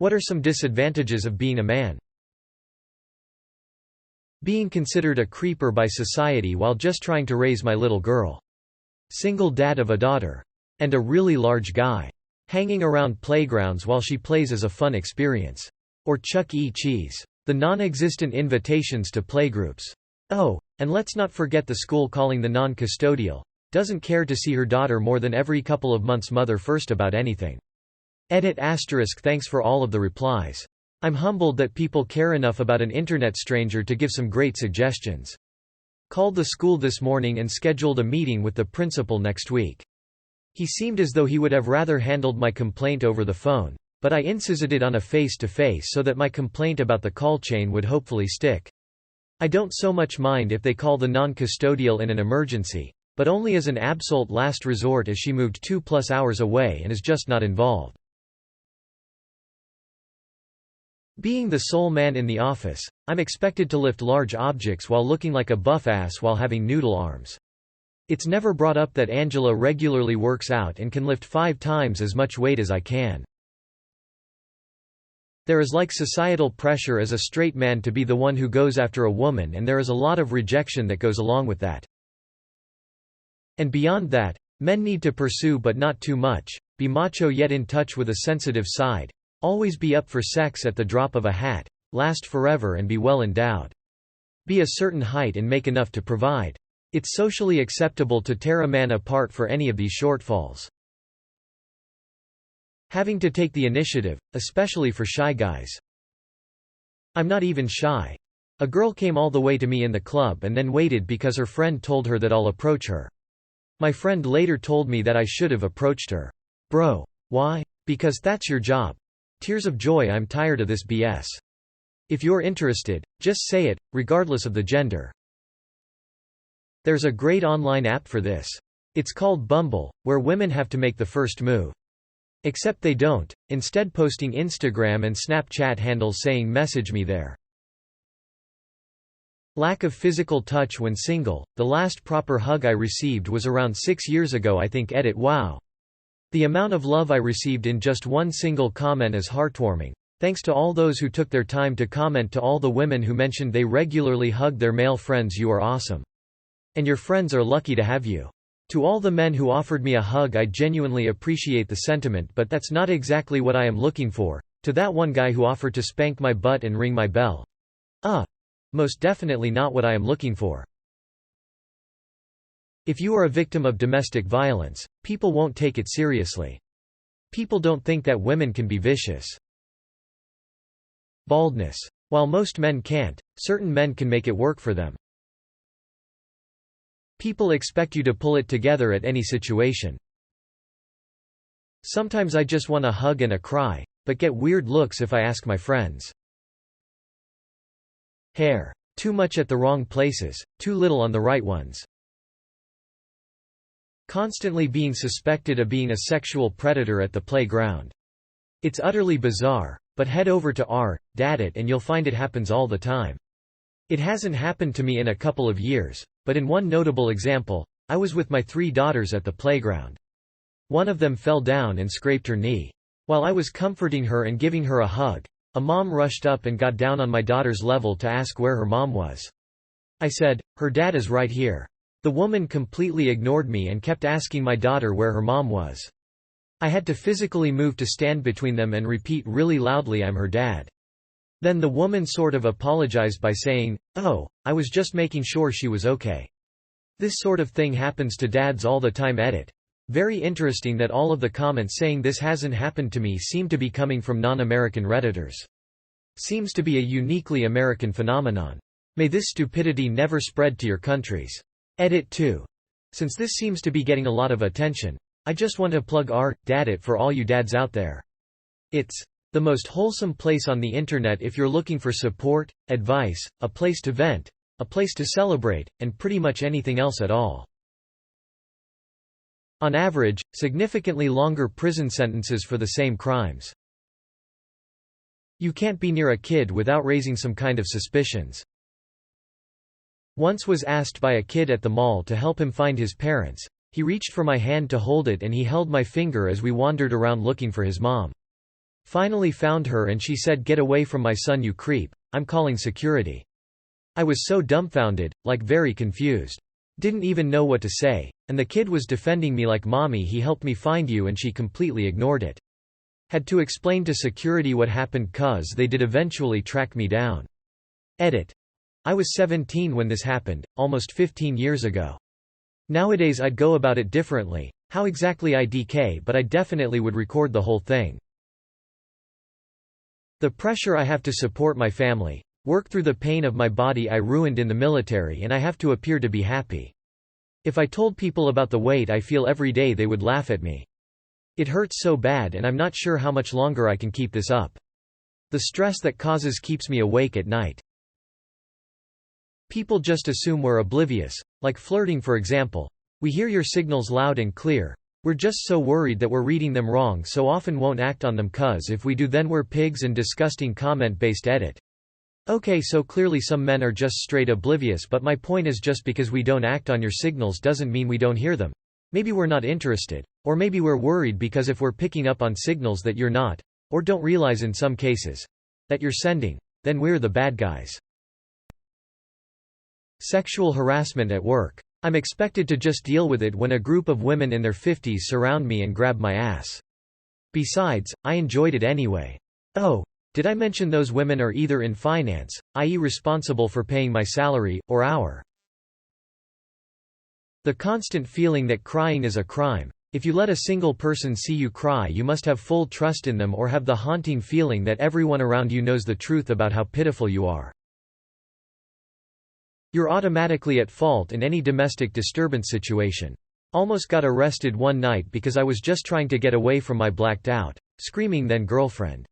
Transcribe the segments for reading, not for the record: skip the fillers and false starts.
What are some disadvantages of being a man? Being considered a creeper by society while just trying to raise my little girl. Single dad of a daughter. And a really large guy. Hanging around playgrounds while she plays is a fun experience. Or Chuck E. Cheese. The non-existent invitations to playgroups. Oh, and let's not forget the school calling the non-custodial. Doesn't care to see her daughter more than every couple of months mother first about anything. Edit *. Thanks for all of the replies. I'm humbled that people care enough about an internet stranger to give some great suggestions. Called the school this morning and scheduled a meeting with the principal next week. He seemed as though he would have rather handled my complaint over the phone, but I insisted it on a face-to-face so that my complaint about the call chain would hopefully stick. I don't so much mind if they call the non-custodial in an emergency, but only as an absolute last resort as she moved 2+ hours away and is just not involved. Being the sole man in the office, I'm expected to lift large objects while looking like a buff ass while having noodle arms. It's never brought up that Angela regularly works out and can lift 5 times as much weight as I can. There is like societal pressure as a straight man to be the one who goes after a woman, and there is a lot of rejection that goes along with that. And beyond that, men need to pursue but not too much, be macho yet in touch with a sensitive side, always be up for sex at the drop of a hat, last forever and be well endowed. Be a certain height and make enough to provide. It's socially acceptable to tear a man apart for any of these shortfalls. Having to take the initiative, especially for shy guys. I'm not even shy. A girl came all the way to me in the club and then waited because her friend told her that I'll approach her. My friend later told me that I should have approached her. Bro. Why? Because that's your job. Tears of joy. I'm tired of this BS. If you're interested, just say it, regardless of the gender. There's a great online app for this. It's called Bumble, where women have to make the first move. Except they don't, instead posting Instagram and Snapchat handles saying message me there. Lack of physical touch when single. The last proper hug I received was around 6 years ago, I think. Edit. Wow. The amount of love I received in just one single comment is heartwarming. Thanks to all those who took their time to comment, to all the women who mentioned they regularly hug their male friends. You are awesome. And your friends are lucky to have you. To all the men who offered me a hug, I genuinely appreciate the sentiment, but that's not exactly what I am looking for. To that one guy who offered to spank my butt and ring my bell. Most definitely not what I am looking for. If you are a victim of domestic violence, people won't take it seriously. People don't think that women can be vicious. Baldness. While most men can't, certain men can make it work for them. People expect you to pull it together at any situation. Sometimes I just want a hug and a cry, but get weird looks if I ask my friends. Hair. Too much at the wrong places, too little on the right ones. Constantly being suspected of being a sexual predator at the playground. It's utterly bizarre, but head over to r/Daddit and you'll find it happens all the time. It hasn't happened to me in a couple of years, but in one notable example, I was with my 3 daughters at the playground. One of them fell down and scraped her knee. While I was comforting her and giving her a hug, a mom rushed up and got down on my daughter's level to ask where her mom was. I said, "Her dad is right here." The woman completely ignored me and kept asking my daughter where her mom was. I had to physically move to stand between them and repeat really loudly, "I'm her dad." Then the woman sort of apologized by saying, "Oh, I was just making sure she was okay." This sort of thing happens to dads all the time. Edit. Very interesting that all of the comments saying this hasn't happened to me seem to be coming from non-American Redditors. Seems to be a uniquely American phenomenon. May this stupidity never spread to your countries. Edit 2. Since this seems to be getting a lot of attention, I just want to plug r/Daddit for all you dads out there. It's the most wholesome place on the internet if you're looking for support, advice, a place to vent, a place to celebrate, and pretty much anything else at all. On average, significantly longer prison sentences for the same crimes. You can't be near a kid without raising some kind of suspicions. Once was asked by a kid at the mall to help him find his parents. He reached for my hand to hold it and he held my finger as we wandered around looking for his mom. Finally found her and she said, "Get away from my son, you creep. I'm calling security." I was so dumbfounded, like very confused. Didn't even know what to say, and the kid was defending me like, "Mommy, he helped me find you," and she completely ignored it. Had to explain to security what happened cause they did eventually track me down. Edit. I was 17 when this happened, almost 15 years ago. Nowadays I'd go about it differently, how exactly IDK, but I definitely would record the whole thing. The pressure I have to support my family, work through the pain of my body I ruined in the military, and I have to appear to be happy. If I told people about the weight I feel every day, they would laugh at me. It hurts so bad and I'm not sure how much longer I can keep this up. The stress that causes keeps me awake at night. People just assume we're oblivious, like flirting for example. We hear your signals loud and clear. We're just so worried that we're reading them wrong, so often won't act on them, cause if we do then we're pigs. And disgusting comment-based edit. Okay, so clearly some men are just straight oblivious, but my point is just because we don't act on your signals doesn't mean we don't hear them. Maybe we're not interested. Or maybe we're worried because if we're picking up on signals that you're not, or don't realize in some cases, that you're sending, then we're the bad guys. Sexual harassment at work. I'm expected to just deal with it when a group of women in their 50s surround me and grab my ass. Besides, I enjoyed it anyway. Oh, did I mention those women are either in finance, i.e. responsible for paying my salary, or our. The constant feeling that crying is a crime. If you let a single person see you cry, you must have full trust in them or have the haunting feeling that everyone around you knows the truth about how pitiful you are. You're automatically at fault in any domestic disturbance situation. Almost got arrested one night because I was just trying to get away from my blacked out, screaming then girlfriend.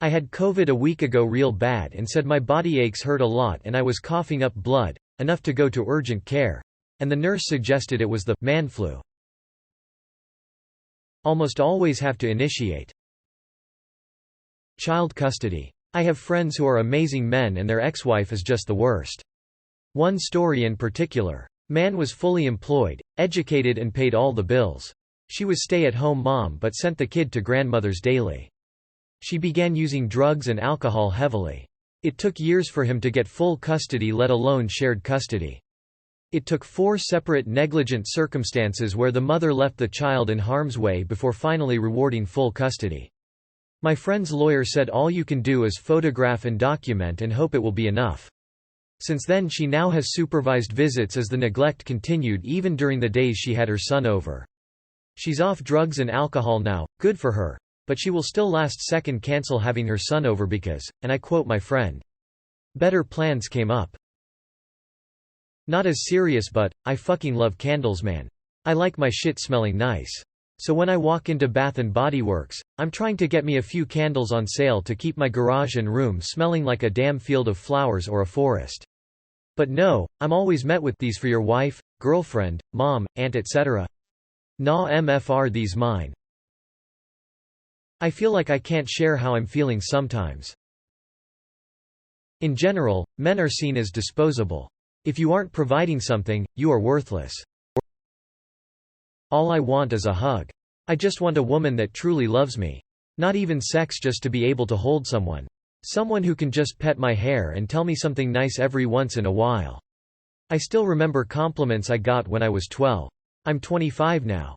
I had COVID a week ago real bad and said my body aches hurt a lot and I was coughing up blood, enough to go to urgent care. And the nurse suggested it was the man flu. Almost always have to initiate. Child custody. I have friends who are amazing men and their ex-wife is just the worst. One story in particular. Man was fully employed, educated and paid all the bills. She was stay-at-home mom but sent the kid to grandmother's daily. She began using drugs and alcohol heavily. It took years for him to get full custody, let alone shared custody. It took 4 separate negligent circumstances where the mother left the child in harm's way before finally rewarding full custody. My friend's lawyer said all you can do is photograph and document and hope it will be enough. Since then she now has supervised visits as the neglect continued even during the days she had her son over. She's off drugs and alcohol now, good for her. But she will still last second cancel having her son over because, and I quote my friend, better plans came up. Not as serious but, I fucking love candles man. I like my shit smelling nice. So when I walk into Bath & Body Works, I'm trying to get me a few candles on sale to keep my garage and room smelling like a damn field of flowers or a forest. But no, I'm always met with these for your wife, girlfriend, mom, aunt etc. Nah mfr these mine. I feel like I can't share how I'm feeling sometimes. In general, men are seen as disposable. If you aren't providing something, you are worthless. All I want is a hug. I just want a woman that truly loves me. Not even sex, just to be able to hold someone. Someone who can just pet my hair and tell me something nice every once in a while. I still remember compliments I got when I was 12. I'm 25 now.